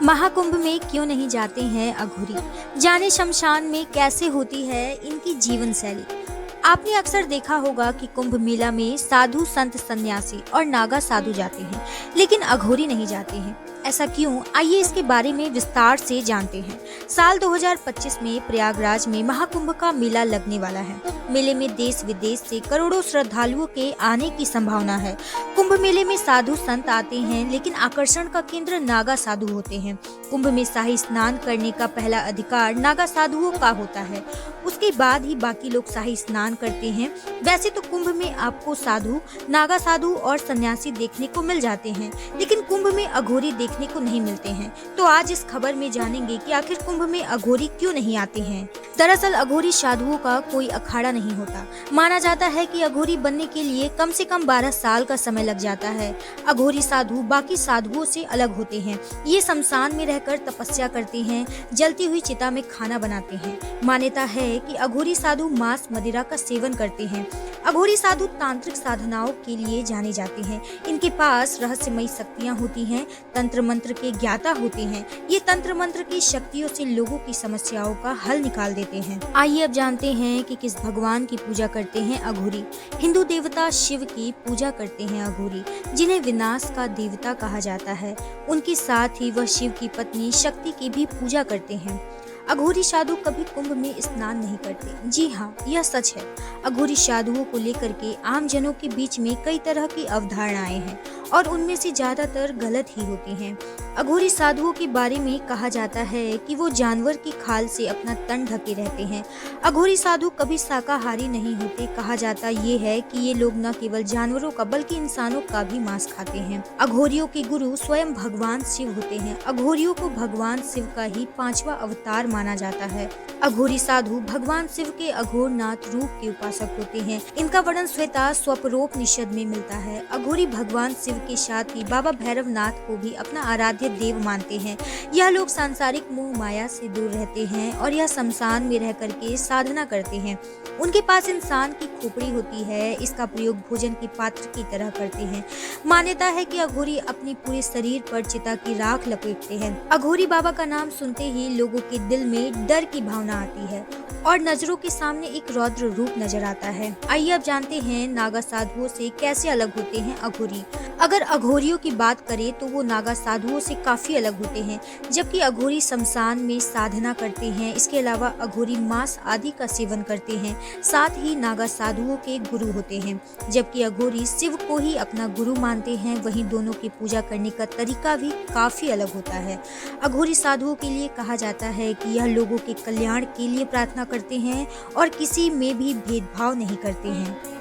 महाकुंभ में क्यों नहीं जाते हैं अघोरी? जाने शमशान में कैसे होती है इनकी जीवन शैली। आपने अक्सर देखा होगा कि कुंभ मेला में साधु संत सन्यासी और नागा साधु जाते हैं, लेकिन अघोरी नहीं जाते हैं। ऐसा क्यों? आइए इसके बारे में विस्तार से जानते हैं। साल 2025 में प्रयागराज में महाकुंभ का मेला लगने वाला है। मेले में देश विदेश से करोड़ों श्रद्धालुओं के आने की संभावना है। कुंभ मेले में साधु संत आते हैं, लेकिन आकर्षण का केंद्र नागा साधु होते हैं। कुंभ में शाही स्नान करने का पहला अधिकार नागा साधुओं का होता है। उसके बाद ही बाकी लोग शाही स्नान करते हैं। वैसे तो कुंभ में आपको साधु, नागा साधु और सन्यासी देखने को मिल जाते हैं, लेकिन कुंभ में अघोरी देखने को नहीं मिलते हैं। तो आज इस खबर में जानेंगे कि आखिर कुंभ में अघोरी क्यों नहीं आते हैं। दरअसल अघोरी साधुओं का कोई अखाड़ा नहीं होता। माना जाता है कि अघोरी बनने के लिए कम से कम 12 साल का समय लग जाता है। अघोरी साधु बाकी साधुओं से अलग होते हैं। ये शमशान में रहकर तपस्या करते हैं, जलती हुई चिता में खाना बनाते हैं। मान्यता है कि अघोरी साधु मांस मदिरा का सेवन करते हैं। अघोरी साधु तांत्रिक साधनाओं के लिए जाने जाते हैं। इनके पास रहस्यमयी शक्तियां होती हैं, तंत्र मंत्र के ज्ञाता होते हैं। ये तंत्र मंत्र की शक्तियों से लोगों की समस्याओं का हल निकाल देते हैं। आइए अब जानते हैं कि किस भगवान की पूजा करते हैं अघोरी। हिंदू देवता शिव की पूजा करते हैं अघोरी, जिन्हें विनाश का देवता कहा जाता है। उनके साथ ही वह शिव की पत्नी शक्ति की भी पूजा करते हैं। अघोरी साधु कभी कुंभ में स्नान नहीं करते। जी हाँ, यह सच है। अघोरी साधुओं को लेकर के आम जनों के बीच में कई तरह की अवधारणाएं हैं और उनमें से ज्यादातर गलत ही होती हैं। अघोरी साधुओं के बारे में कहा जाता है कि वो जानवर की खाल से अपना तन ढके रहते हैं। अघोरी साधु कभी शाकाहारी नहीं होते। कहा जाता ये है कि ये लोग न केवल जानवरों का बल्कि इंसानों का भी मांस खाते हैं। अघोरियों के गुरु स्वयं भगवान शिव होते हैं। अघोरियों को भगवान शिव का ही 5वां अवतार माना जाता है। अघोरी साधु भगवान शिव के अघोरनाथ रूप के उपासक होते हैं। इनका वर्णन श्वेता स्वप्रोपनिषद में मिलता है। अघोरी भगवान शिव के साथ ही बाबा भैरवनाथ को भी अपना आराध्य देव मानते हैं। यह लोग सांसारिक मोह माया से दूर रहते हैं और यह शमशान में रह करके साधना करते हैं। उनके पास इंसान की खोपड़ी होती है। इसका प्रयोग भोजन के पात्र की तरह करते हैं। मान्यता है कि अघोरी अपने पूरे शरीर पर चिता की राख लपेटते हैं। अघोरी बाबा का नाम सुनते ही लोगों के दिल में डर की भावना आती है और नजरों के सामने एक रौद्र रूप नजर आता है। आइए अब जानते हैं नागा साधुओं से कैसे अलग होते हैं अघोरी। अगर अघोरियों की बात करें तो वो नागा साधुओं से काफी अलग होते हैं। जबकि अघोरी शमशान में साधना करते हैं, इसके अलावा अघोरी मांस आदि का सेवन करते हैं। साथ ही नागा साधुओं के गुरु होते हैं। जबकि अघोरी शिव को ही अपना गुरु मानते हैं। वहीं दोनों की पूजा करने का तरीका भी काफी अलग होता है। अघोरी साधुओं के लिए कहा जाता है कि यह लोगों के कल्याण के लिए प्रार्थना करते हैं और किसी में भी भेदभाव नहीं करते हैं।